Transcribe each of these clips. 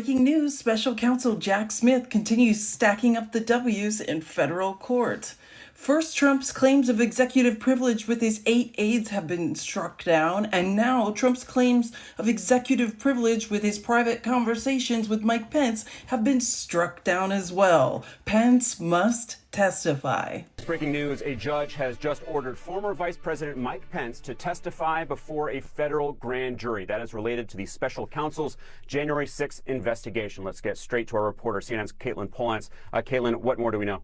Breaking news, Special Counsel Jack Smith continues stacking up the W's in federal court. First, Trump's claims of executive privilege with his 8 aides have been struck down, and now Trump's claims of executive privilege with his private conversations with Mike Pence have been struck down as well. Pence must testify. Breaking news, a judge has just ordered former Vice President Mike Pence to testify before a federal grand jury. That is related to the special counsel's January 6th investigation. Let's get straight to our reporter, CNN's Caitlin Polance. Caitlin, what more do we know?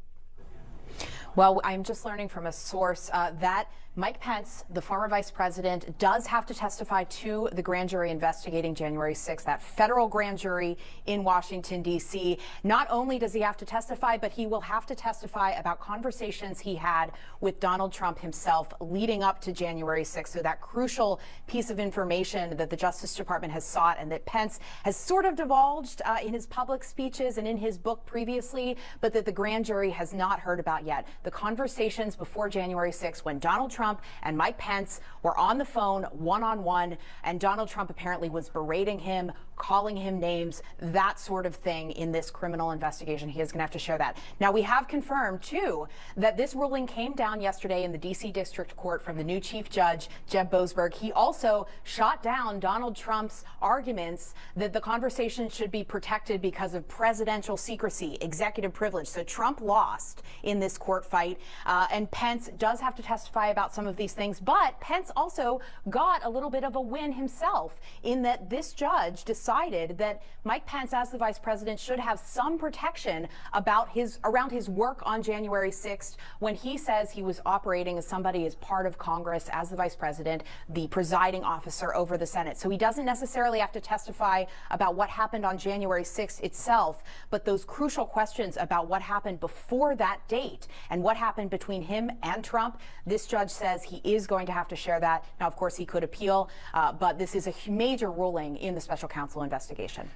Well, I'm just learning from a source that Mike Pence, the former vice president, does have to testify to the grand jury investigating January 6th, that federal grand jury in Washington, D.C. Not only does he have to testify, but he will have to testify about conversations he had with Donald Trump himself leading up to January 6th. So that crucial piece of information that the Justice Department has sought and that Pence has sort of divulged in his public speeches and in his book previously, but that the grand jury has not heard about yet. The conversations before January 6th when Donald Trump and Mike Pence were on the phone one-on-one, and Donald Trump apparently was berating him, calling him names, that sort of thing in this criminal investigation. He is going to have to share that. Now, we have confirmed, too, that this ruling came down yesterday in the D.C. District Court from the new Chief Judge, Jeb Boasberg. He also shot down Donald Trump's arguments that the conversation should be protected because of presidential secrecy, executive privilege. So Trump lost in this court fight, and Pence does have to testify about some of these things. But Pence also got a little bit of a win himself in that this judge decided that Mike Pence, as the vice president, should have some protection about around his work on January 6th when he says he was operating as somebody as part of Congress, as the vice president, the presiding officer over the Senate. So he doesn't necessarily have to testify about what happened on January 6th itself, but those crucial questions about what happened before that date and what happened between him and Trump, this judge says he is going to have to share that. Now, of course, he could appeal, but this is a major ruling in the special counsel investigation.